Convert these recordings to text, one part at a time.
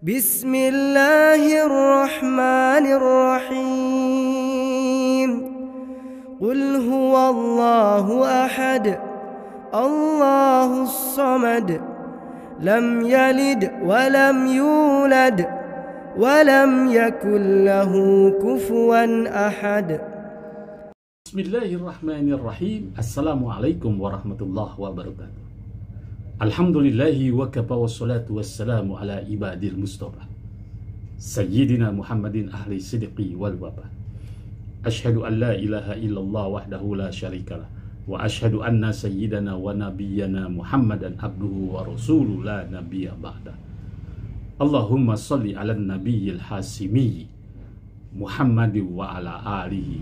Bismillahirrahmanirrahim. Qul huwallahu ahad, Allahus samad, lam yalid walam yulad, walam yakul lahu kufuwan ahad. Bismillahirrahmanirrahim. Assalamualaikum warahmatullahi wabarakatuh. Alhamdulillahi wa kafa wassalatu wassalamu ala ibadil mustafa Sayyidina Muhammadin ahli sidqi wal wafa. Ashhadu an la ilaha illallah wahdahu la syarikalah, wa ashhadu anna sayyidana wa nabiyyana Muhammadan abduhu wa rasuluhu la nabiyya ba'da. Allahumma salli ala nabiyyil hasimi Muhammadin wa ala alihi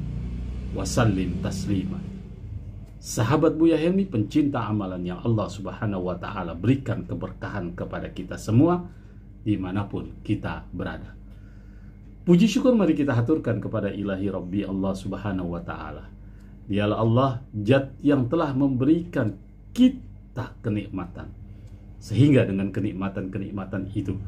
wa sallim taslima. Sahabat Buya Helmi, pencinta amalan yang Allah Subhanahu wa Ta'ala berikan keberkahan kepada kita semua dimanapun kita berada. Puji syukur mari kita haturkan kepada Ilahi Rabbi Allah Subhanahu wa Ta'ala. Dialah Allah Zat yang telah memberikan kita kenikmatan, sehingga dengan kenikmatan-kenikmatan itu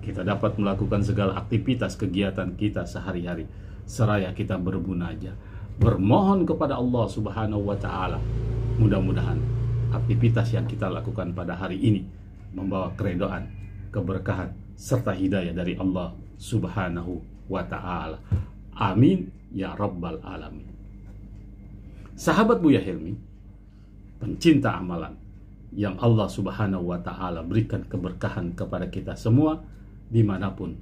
kita dapat melakukan segala aktivitas kegiatan kita sehari-hari, seraya kita bermunajat, bermohon kepada Allah Subhanahu wa Ta'ala. Mudah-mudahan aktivitas yang kita lakukan pada hari ini membawa keridhaan, keberkahan, serta hidayah dari Allah Subhanahu wa Ta'ala. Amin ya rabbal alamin. Sahabat Buya Helmi, pencinta amalan yang Allah Subhanahu wa Ta'ala berikan keberkahan kepada kita semua dimanapun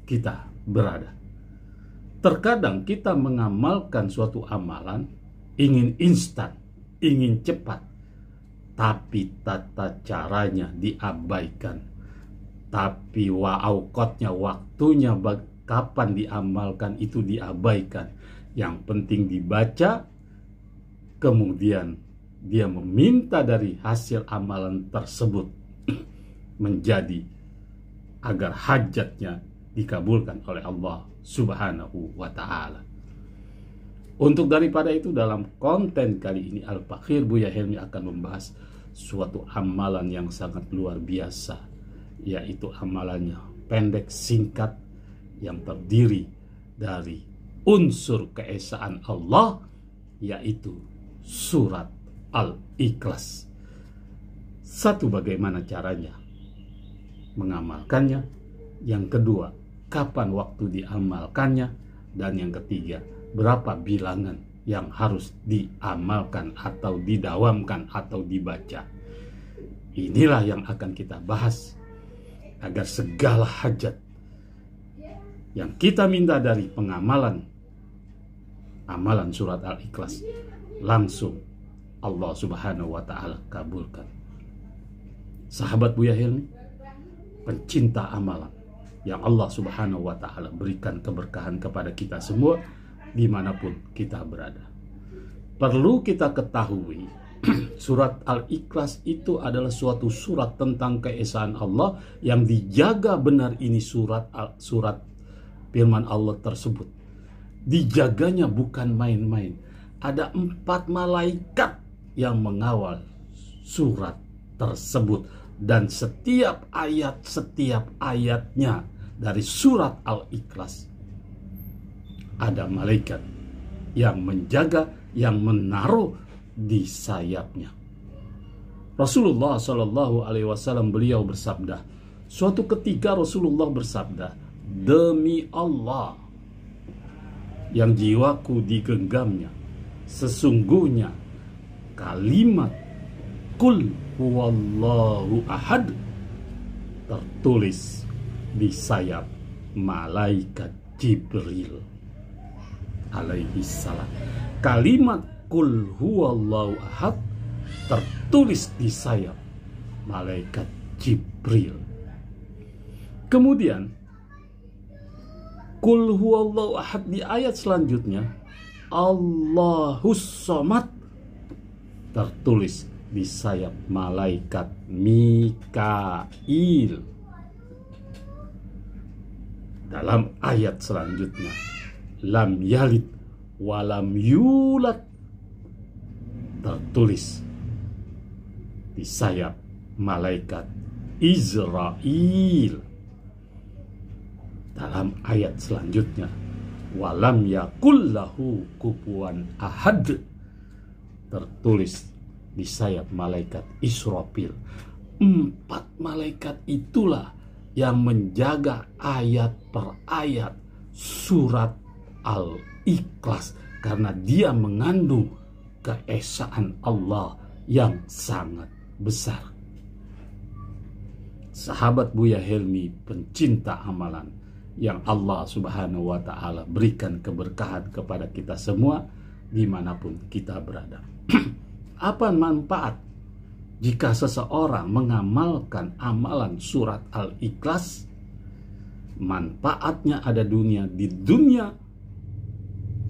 kita berada. Terkadang kita mengamalkan suatu amalan ingin instan, ingin cepat, tapi tata caranya diabaikan. Tapi wa'aukotnya, waktunya, kapan diamalkan itu diabaikan. Yang penting dibaca, kemudian dia meminta dari hasil amalan tersebut menjadi agar hajatnya dikabulkan oleh Allah Subhanahu wa Ta'ala. Untuk daripada itu, dalam konten kali ini Al-Fakhir Buya Helmi akan membahas suatu amalan yang sangat luar biasa, yaitu amalannya pendek singkat yang terdiri dari unsur keesaan Allah, yaitu surat Al-Ikhlas. Satu, bagaimana caranya mengamalkannya. Yang kedua, kapan waktu diamalkannya. Dan yang ketiga, berapa bilangan yang harus diamalkan atau didawamkan atau dibaca. Inilah yang akan kita bahas agar segala hajat yang kita minta dari pengamalan amalan surat Al-Ikhlas langsung Allah Subhanahu wa Ta'ala kabulkan. Sahabat Buya Helmi, pencinta amalan yang Allah Subhanahu wa Ta'ala berikan keberkahan kepada kita semua dimanapun kita berada. Perlu kita ketahui, surat Al-Ikhlas itu adalah suatu surat tentang keesaan Allah yang dijaga benar. Ini surat firman Allah tersebut dijaganya bukan main-main. Ada 4 malaikat yang mengawal surat tersebut, dan setiap ayatnya dari surat Al-Ikhlas ada malaikat yang menjaga, yang menaruh di sayapnya. Rasulullah Shallallahu Alaihi Wasallam beliau bersabda, suatu ketika Rasulullah bersabda, demi Allah yang jiwaku digenggamnya, sesungguhnya kalimat Qul huwallahu ahad tertulis di sayap malaikat Jibril alaihi salam. Kalimat Qul huwallahu ahad tertulis di sayap malaikat Jibril. Kemudian Qul huwallahu ahad di ayat selanjutnya Allahus samad tertulis di sayap malaikat Mikail. Dalam ayat selanjutnya lam yalid walam yulad tertulis di sayap malaikat Israel. dalam ayat selanjutnya, walam yakullahu kufuwan ahad, tertulis di sayap malaikat Israfil. 4 malaikat itulah yang menjaga ayat per ayat surat Al-Ikhlas, karena dia mengandung keesaan Allah yang sangat besar. Sahabat Buya Helmi, pencinta amalan yang Allah Subhanahu wa Ta'ala berikan keberkahan kepada kita semua dimanapun kita berada. Apa manfaat jika seseorang mengamalkan amalan surat Al-Ikhlas? Manfaatnya ada di dunia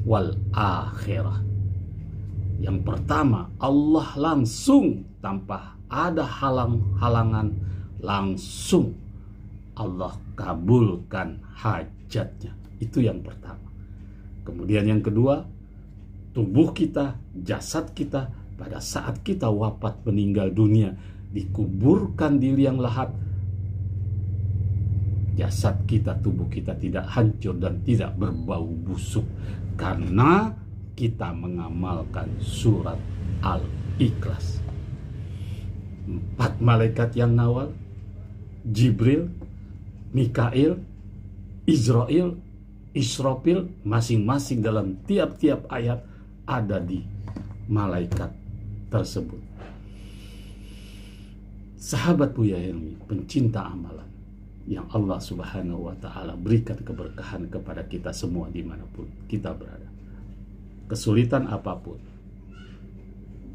wal akhirah. Yang pertama, Allah langsung tanpa ada halangan, langsung Allah kabulkan hajatnya. Itu yang pertama. Kemudian yang kedua, tubuh kita, jasad kita pada saat kita wafat meninggal dunia, dikuburkan di liang lahat, jasad kita, tubuh kita tidak hancur dan tidak berbau busuk karena kita mengamalkan surat Al-Ikhlas. 4 malaikat yang ngawal, Jibril, Mikail, Israel, Israfil, masing-masing dalam tiap-tiap ayat ada di malaikat tersebut. Sahabat Buya Helmi, pencinta amalan yang Allah Subhanahu wa Ta'ala berikan keberkahan kepada kita semua dimanapun kita berada. Kesulitan apapun,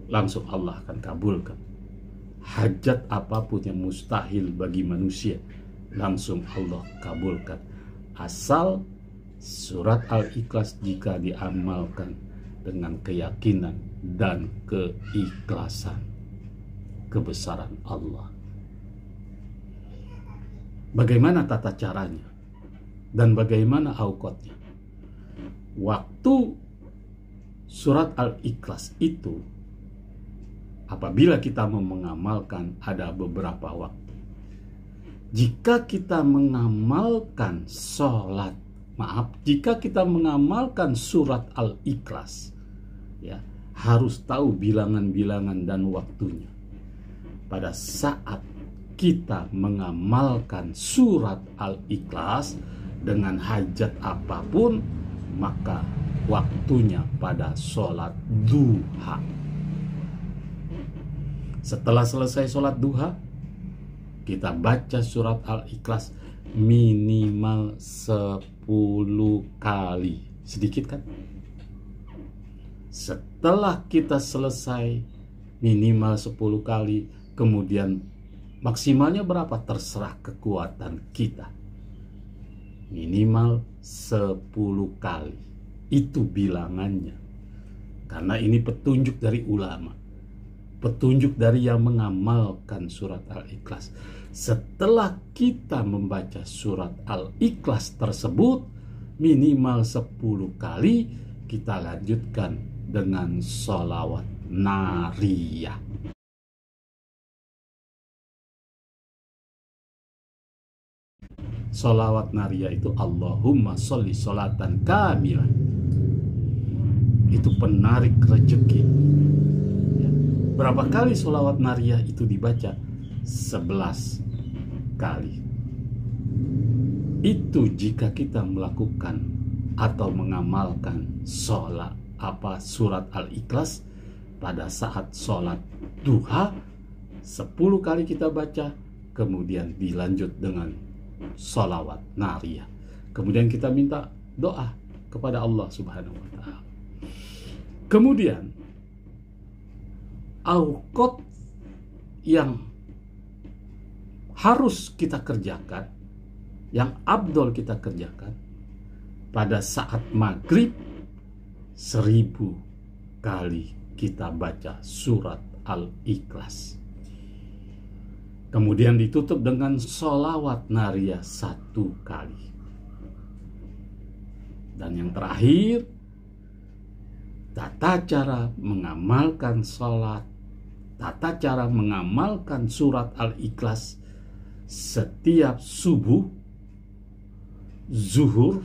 langsung Allah akan kabulkan. Hajat apapun yang mustahil bagi manusia, langsung Allah kabulkan. Asal surat Al-Ikhlas jika diamalkan dengan keyakinan dan keikhlasan kebesaran Allah. Bagaimana tata caranya dan bagaimana aukotnya? Waktu surat Al-Ikhlas itu, apabila kita mau mengamalkan, ada beberapa waktu. Jika kita mengamalkan jika kita mengamalkan surat Al-Ikhlas, ya, harus tahu bilangan-bilangan dan waktunya. Pada saat kita mengamalkan surat Al-Ikhlas dengan hajat apapun, maka waktunya pada sholat duha. Setelah selesai sholat duha, kita baca surat Al-Ikhlas minimal 10 kali. Sedikit kan? Setelah kita selesai minimal 10 kali, kemudian maksimalnya berapa? Terserah kekuatan kita. Minimal 10 kali. Itu bilangannya. Karena ini petunjuk dari ulama. Petunjuk dari yang mengamalkan surat Al-Ikhlas. Setelah kita membaca surat Al-Ikhlas tersebut minimal 10 kali, kita lanjutkan dengan sholawat nariyah. Sholawat nariyah itu Allahumma sholli sholatan kamilah. Itu penarik rezeki. Berapa kali sholawat nariyah itu dibaca? 11 kali. Itu jika kita melakukan atau mengamalkan surat Al-Ikhlas pada saat sholat duha, 10 kali kita baca, kemudian dilanjut dengan sholawat nariyah. Kemudian kita minta doa kepada Allah Subhanahu wa Ta'ala. Kemudian auqat yang harus kita kerjakan, yang afdol kita kerjakan pada saat maghrib, 1000 kali kita baca surat Al-Ikhlas. Kemudian ditutup dengan sholawat nariyah 1 kali. Dan yang terakhir, tata cara mengamalkan sholat, tata cara mengamalkan surat Al-Ikhlas setiap subuh zuhur,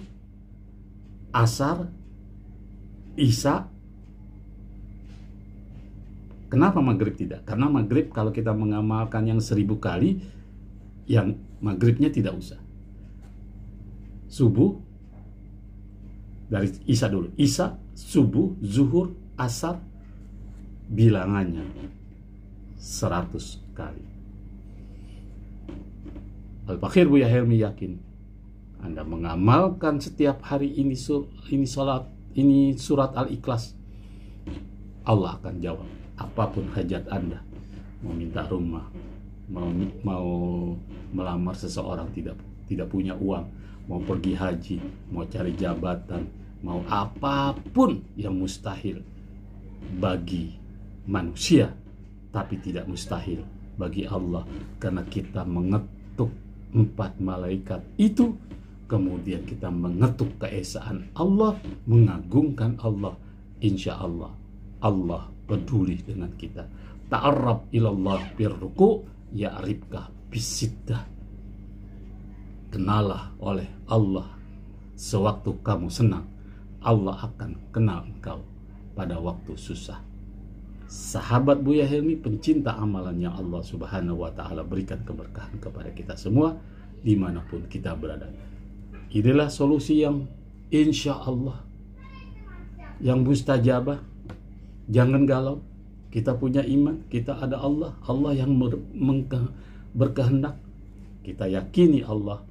asar, isya. Kenapa maghrib tidak? Karena maghrib kalau kita mengamalkan yang 1000 kali, yang maghribnya tidak usah. Subuh, dari isya dulu. Isya, subuh, zuhur, asar, bilangannya 100 kali. Al-Fakir Buya Helmi yakin Anda mengamalkan setiap hari ini surat Al-Ikhlas, Allah akan jawab apapun hajat Anda. Mau minta rumah, mau melamar seseorang, tidak punya uang, mau pergi haji, mau cari jabatan, mau apapun yang mustahil bagi manusia, tapi tidak mustahil bagi Allah, karena kita mengetuk 4 malaikat itu, kemudian kita mengetuk keesaan Allah, mengagungkan Allah. Insya Allah Allah peduli dengan kita. Ta'arrab ilallah birruku ya'ribka bisiddah. Kenalah oleh Allah sewaktu kamu senang, Allah akan kenal engkau pada waktu susah. Sahabat Buya Helmi, pencinta amalan yang Allah Subhanahu wa Ta'ala berikan keberkahan kepada kita semua dimanapun kita berada. Inilah solusi yang insya Allah, yang mustajabah. Jangan galau, kita punya iman, kita ada Allah, Allah yang berkehendak. Kita yakini Allah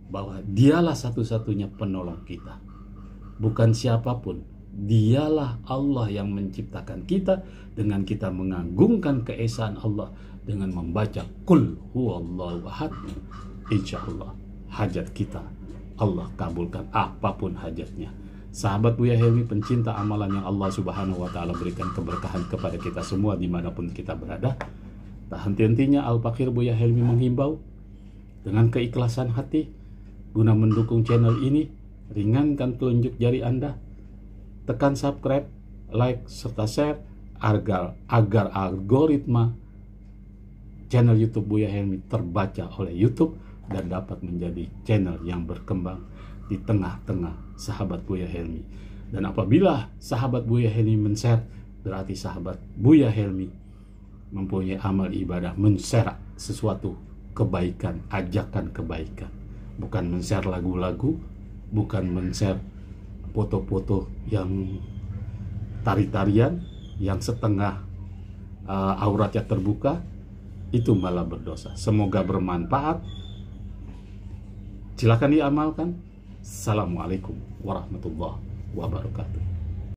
bahwa dialah satu-satunya penolong kita, bukan siapapun. Dialah Allah yang menciptakan kita. Dengan kita mengagungkan keesaan Allah dengan membaca Qul huwallahu ahad, insya Allah hajat kita Allah kabulkan, apapun hajatnya. Sahabat Buya Helmi, pencinta amalan yang Allah Subhanahu wa Ta'ala berikan keberkahan kepada kita semua dimanapun kita berada. Tak henti-hentinya Al-Fakir Buya Helmi menghimbau dengan keikhlasan hati guna mendukung channel ini. Ringankan telunjuk jari Anda, tekan subscribe, like, serta share agar algoritma channel YouTube Buya Helmi terbaca oleh YouTube dan dapat menjadi channel yang berkembang di tengah-tengah sahabat Buya Helmi. Dan apabila sahabat Buya Helmi men-share, berarti sahabat Buya Helmi mempunyai amal ibadah men-share sesuatu kebaikan, ajakan kebaikan. Bukan men-share lagu-lagu, bukan men-share foto-foto yang tari-tarian, yang setengah auratnya terbuka, itu malah berdosa. Semoga bermanfaat. Silakan diamalkan. Assalamualaikum warahmatullahi wabarakatuh.